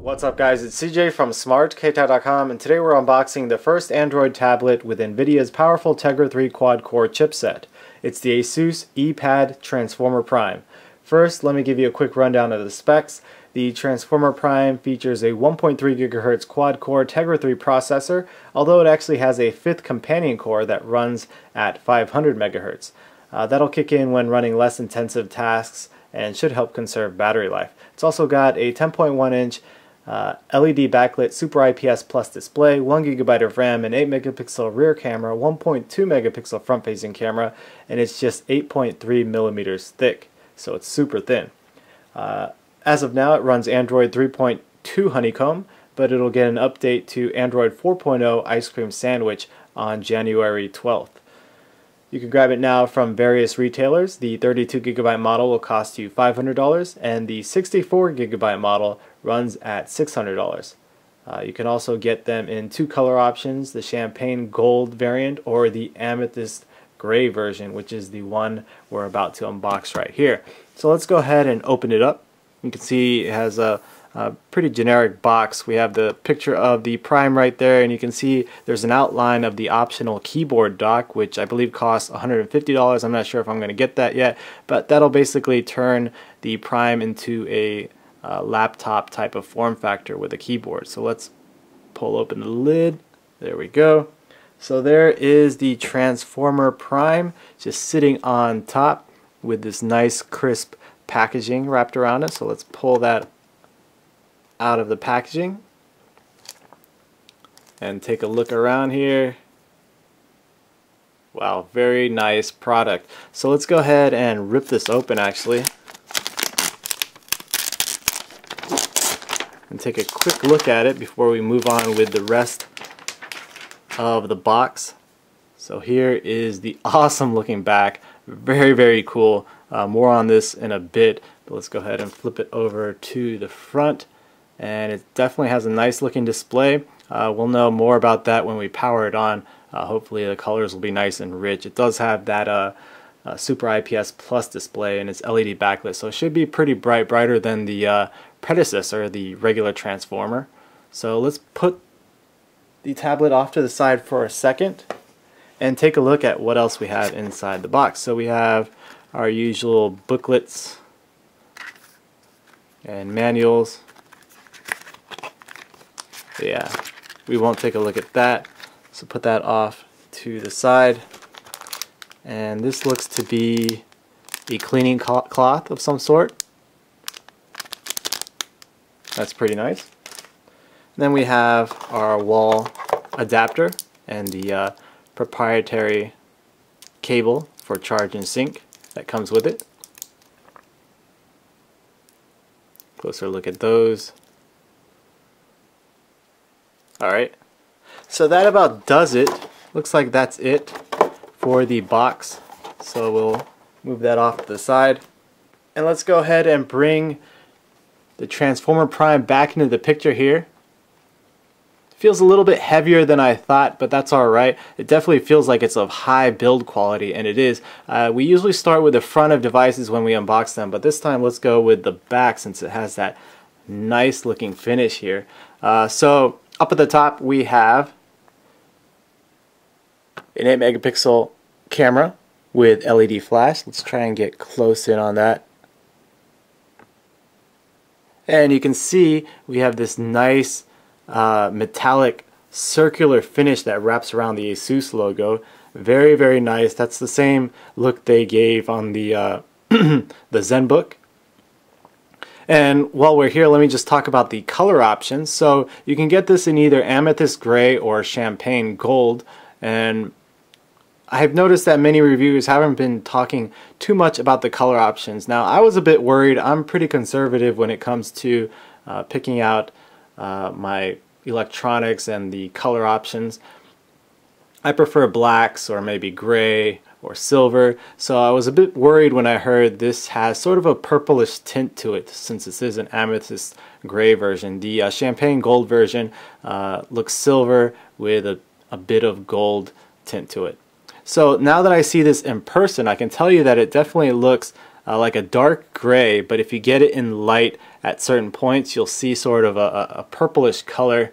What's up guys, it's CJ from smartktat.com, and today we're unboxing the first Android tablet with NVIDIA's powerful Tegra 3 quad-core chipset. It's the Asus ePad Transformer Prime. First, let me give you a quick rundown of the specs. The Transformer Prime features a 1.3 GHz quad-core Tegra 3 processor, although it actually has a fifth companion core that runs at 500 MHz. That'll kick in when running less intensive tasks and should help conserve battery life. It's also got a 10.1-inch LED backlit Super IPS Plus display, 1 GB of RAM, an 8 megapixel rear camera, 1.2 megapixel front facing camera, and it's just 8.3 millimeters thick, so it's super thin. As of now, it runs Android 3.2 Honeycomb, but it'll get an update to Android 4.0 Ice Cream Sandwich on January 12th. You can grab it now from various retailers. The 32 GB model will cost you $500, and the 64 GB model runs at $600. You can also get them in two color options, the Champagne Gold variant or the Amethyst Gray version, which is the one we're about to unbox right here. So let's go ahead and open it up. You can see it has a pretty generic box. We have the picture of the Prime right there, and you can see there's an outline of the optional keyboard dock, which I believe costs $150. I'm not sure if I'm going to get that yet, but that'll basically turn the Prime into a laptop type of form factor with a keyboard. So let's pull open the lid. There we go. So there is the Transformer Prime just sitting on top with this nice crisp packaging wrapped around it. So let's pull that out of the packaging and take a look around here. Wow, very nice product. So let's go ahead and rip this open actually and take a quick look at it before we move on with the rest of the box. So here is the awesome looking back. Very cool. More on this in a bit, but let's go ahead and flip it over to the front. And it definitely has a nice looking display. We'll know more about that when we power it on. Hopefully the colors will be nice and rich. It does have that Super IPS Plus display, and it's LED backlit, so it should be pretty bright, brighter than the predecessor, the regular Transformer. So let's put the tablet off to the side for a second and take a look at what else we have inside the box. So we have our usual booklets and manuals. Yeah, we won't take a look at that, so put that off to the side. And this looks to be a cleaning cloth of some sort. That's pretty nice. And then we have our wall adapter and the proprietary cable for charge and sync that comes with it. Closer look at those. Alright, so that about does it. Looks like that's it for the box. So we'll move that off to the side. And let's go ahead and bring the Transformer Prime back into the picture here. It feels a little bit heavier than I thought, but that's alright. It definitely feels like it's of high build quality, and it is. We usually start with the front of devices when we unbox them, but this time let's go with the back since it has that nice looking finish here. So up at the top we have an 8 megapixel camera with LED flash. Let's try and get close in on that. And you can see we have this nice metallic circular finish that wraps around the Asus logo. Very nice. That's the same look they gave on the the ZenBook. And while we're here, let me just talk about the color options. So you can get this in either Amethyst Gray or Champagne Gold, and I've noticed that many reviewers haven't been talking too much about the color options. Now, I was a bit worried. I'm pretty conservative when it comes to picking out my electronics and the color options. I prefer blacks or maybe gray or silver, so I was a bit worried when I heard this has sort of a purplish tint to it since this is an Amethyst Gray version. The Champagne Gold version looks silver with a bit of gold tint to it. So now that I see this in person, I can tell you that it definitely looks like a dark gray, but if you get it in light at certain points, you'll see sort of a purplish color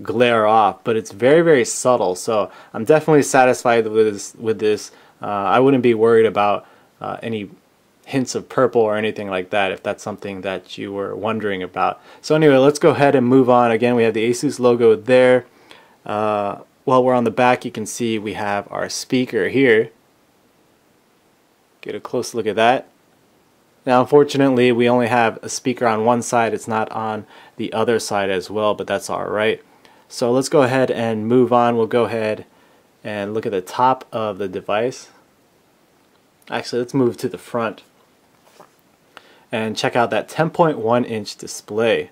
glare off, but it's very, very subtle. So I'm definitely satisfied with this. I wouldn't be worried about any hints of purple or anything like that if that's something that you were wondering about. So anyway, let's go ahead and move on. Again, we have the Asus logo there. While we're on the back, you can see we have our speaker here. Get a close look at that. Now unfortunately we only have a speaker on one side, it's not on the other side as well, but that's alright. So let's go ahead and move on. We'll go ahead and look at the top of the device. Actually, let's move to the front and check out that 10.1 inch display.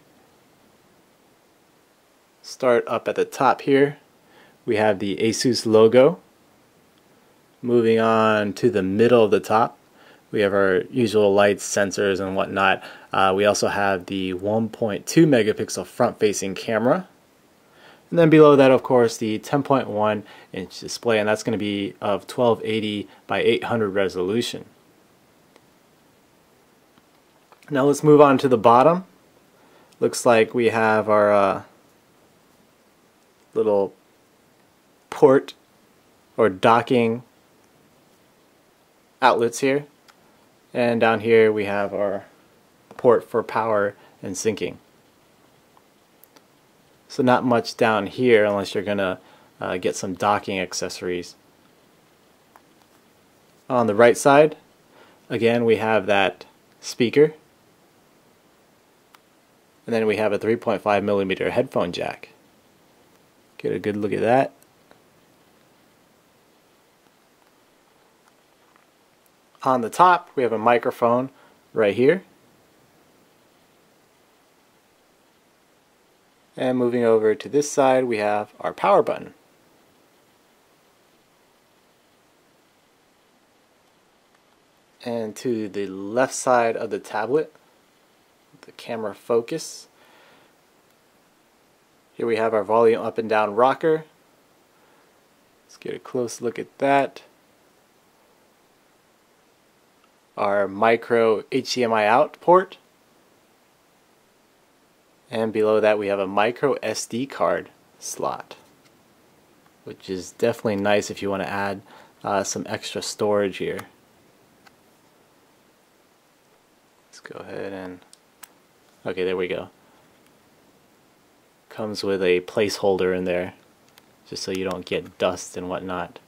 Start up at the top here. We have the Asus logo. Moving on to the middle of the top, we have our usual lights, sensors, and whatnot. We also have the 1.2 megapixel front-facing camera. And then below that, of course, the 10.1 inch display, and that's going to be of 1280 by 800 resolution. Now let's move on to the bottom. Looks like we have our little port or docking outlets here, and down here we have our port for power and syncing. So not much down here unless you're gonna get some docking accessories. On the right side, again, we have that speaker, and then we have a 3.5 millimeter headphone jack. Get a good look at that. On the top, we have a microphone right here. And moving over to this side, we have our power button. And to the left side of the tablet, the camera focus. Here we have our volume up and down rocker. Let's get a close look at that. Our micro HDMI out port, and below that we have a micro SD card slot, which is definitely nice if you want to add some extra storage here. Let's go ahead and okay, there we go. Comes with a placeholder in there just so you don't get dust and whatnot.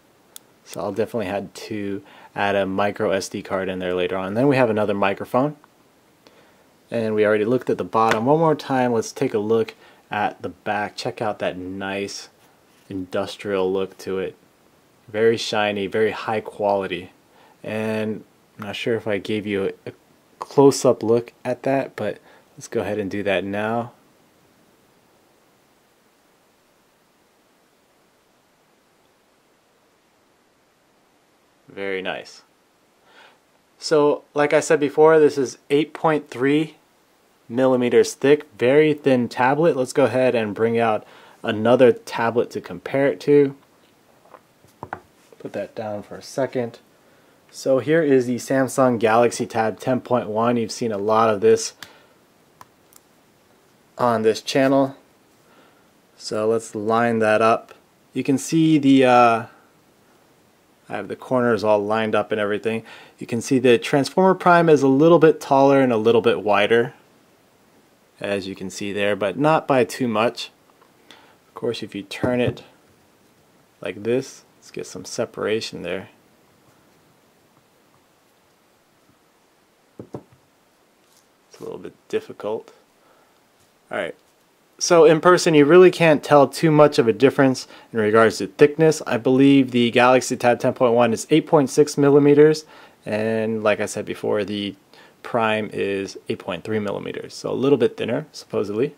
So I'll definitely have to add a micro SD card in there later on. And then we have another microphone. And we already looked at the bottom. One more time, let's take a look at the back. Check out that nice industrial look to it. Very shiny, very high quality. And I'm not sure if I gave you a close-up look at that, but let's go ahead and do that now. Very nice. So like I said before, this is 8.3 millimeters thick, very thin tablet. Let's go ahead and bring out another tablet to compare it to. Put that down for a second. So here is the Samsung Galaxy Tab 10.1. You've seen a lot of this on this channel. So let's line that up. You can see the I have the corners all lined up and everything. You can see the Transformer Prime is a little bit taller and a little bit wider, as you can see there, but not by too much. Of course, if you turn it like this, let's get some separation there. It's a little bit difficult. Alright. So in person you really can't tell too much of a difference in regards to thickness. I believe the Galaxy Tab 10.1 is 8.6 millimeters, and like I said before, the Prime is 8.3 millimeters, so a little bit thinner supposedly.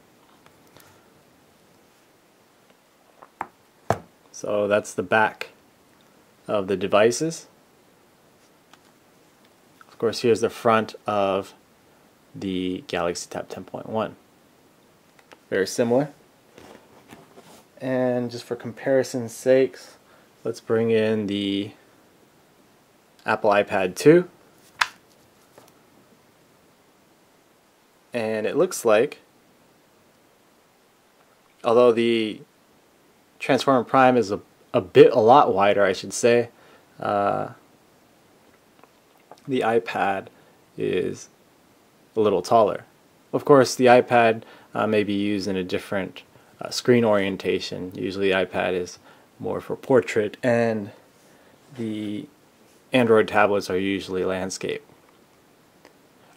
So that's the back of the devices. Of course, here's the front of the Galaxy Tab 10.1. Very similar. And just for comparison's sakes, let's bring in the Apple iPad 2. And it looks like, although the Transformer Prime is a lot wider, I should say, the iPad is a little taller. Of course, the iPad may be used in a different screen orientation. Usually the iPad is more for portrait, and the Android tablets are usually landscape.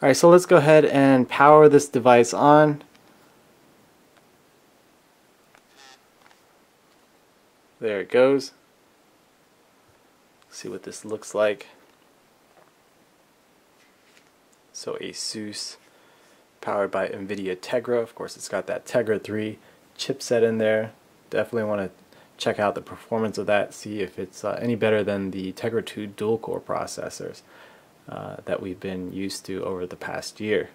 Alright, so let's go ahead and power this device on. There it goes. See what this looks like. So Asus, powered by NVIDIA Tegra. Of course, it's got that Tegra 3 chipset in there. Definitely want to check out the performance of that, see if it's any better than the Tegra 2 dual-core processors that we've been used to over the past year.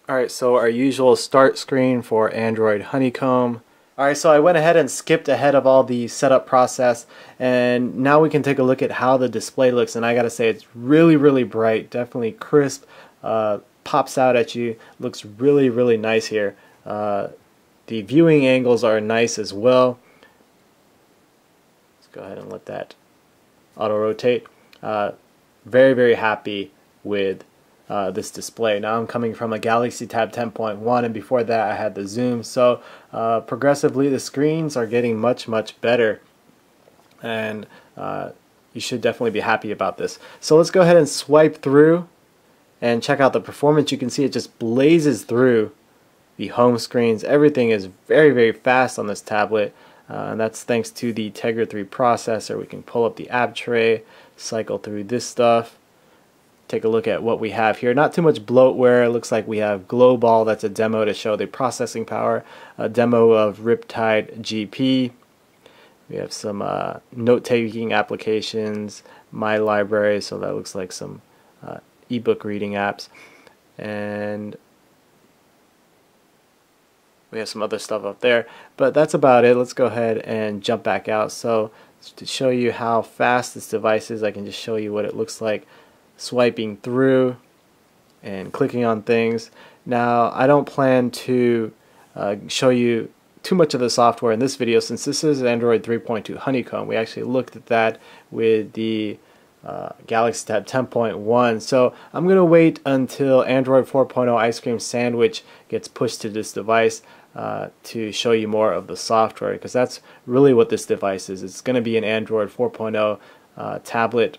Alright, so our usual start screen for Android Honeycomb. Alright, so I went ahead and skipped ahead of all the setup process, and now we can take a look at how the display looks. And I gotta say, it's really bright, definitely crisp, pops out at you, looks really nice here. The viewing angles are nice as well. Let's go ahead and let that auto rotate. Very happy with this display. Now I'm coming from a Galaxy Tab 10.1, and before that I had the zoom, so progressively the screens are getting much better, and you should definitely be happy about this. So let's go ahead and swipe through and check out the performance. You can see it just blazes through the home screens. Everything is very fast on this tablet, and that's thanks to the Tegra 3 processor. We can pull up the app tray, cycle through this stuff, take a look at what we have here. Not too much bloatware. It looks like we have Global, that's a demo to show the processing power, a demo of Riptide GP. We have some note-taking applications, My Library, so that looks like some ebook reading apps, and we have some other stuff up there, but that's about it. Let's go ahead and jump back out. So to show you how fast this device is, I can just show you what it looks like swiping through and clicking on things. Now, I don't plan to show you too much of the software in this video, since this is Android 3.2 Honeycomb. We actually looked at that with the Galaxy Tab 10.1, so I'm going to wait until Android 4.0 Ice Cream Sandwich gets pushed to this device to show you more of the software, because that's really what this device is. It's going to be an Android 4.0 tablet,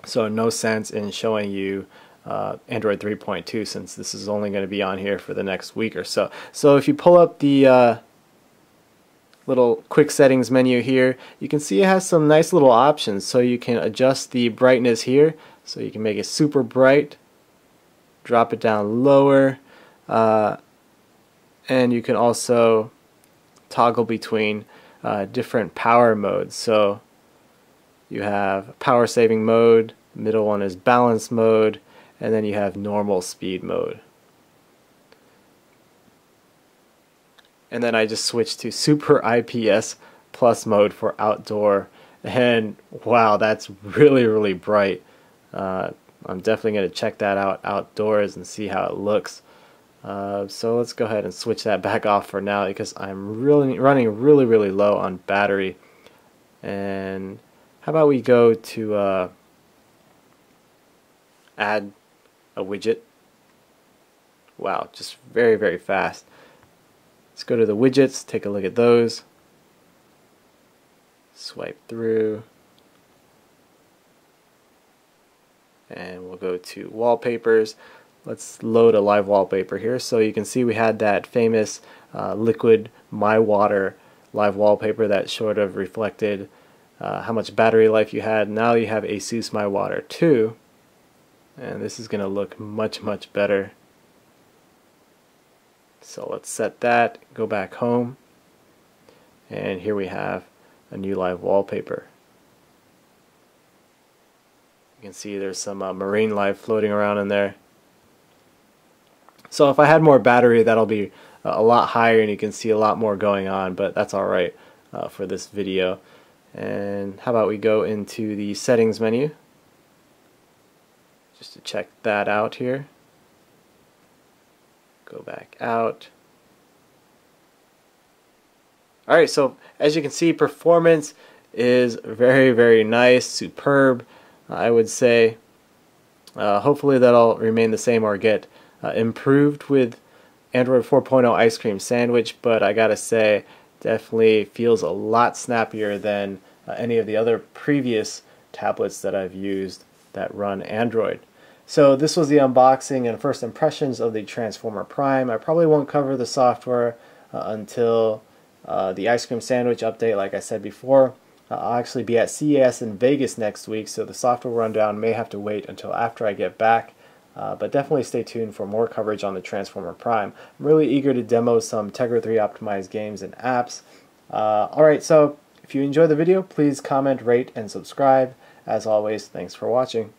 so no sense in showing you Android 3.2, since this is only going to be on here for the next week or so. So if you pull up the little quick settings menu here, you can see it has some nice little options. So you can adjust the brightness here, so you can make it super bright, drop it down lower, and you can also toggle between different power modes. So you have power saving mode, middle one is balance mode, and then you have normal speed mode. And then I just switched to Super IPS Plus mode for outdoor, and wow, that's really bright. I'm definitely going to check that out outdoors and see how it looks. So let's go ahead and switch that back off for now, because I'm running really low on battery. And how about we go to add a widget. Wow, just very fast. Let's go to the widgets, take a look at those. Swipe through. And we'll go to wallpapers. Let's load a live wallpaper here. So you can see we had that famous liquid My Water live wallpaper that sort of reflected how much battery life you had. Now you have Asus My Water 2, and this is going to look much better. So let's set that, go back home, and here we have a new live wallpaper. You can see there's some marine life floating around in there. So if I had more battery, that'll be a lot higher and you can see a lot more going on, but that's alright for this video. And how about we go into the settings menu, just to check that out here. Go back out. Alright, so as you can see, performance is very, very nice, superb, I would say. Hopefully that'll remain the same or get improved with Android 4.0 Ice Cream Sandwich, but I gotta say, definitely feels a lot snappier than any of the other previous tablets that I've used that run Android. So this was the unboxing and first impressions of the Transformer Prime. I probably won't cover the software until the Ice Cream Sandwich update, like I said before. I'll actually be at CES in Vegas next week, so the software rundown may have to wait until after I get back. But definitely stay tuned for more coverage on the Transformer Prime. I'm really eager to demo some Tegra 3 optimized games and apps. Alright, so if you enjoyed the video, please comment, rate, and subscribe. As always, thanks for watching.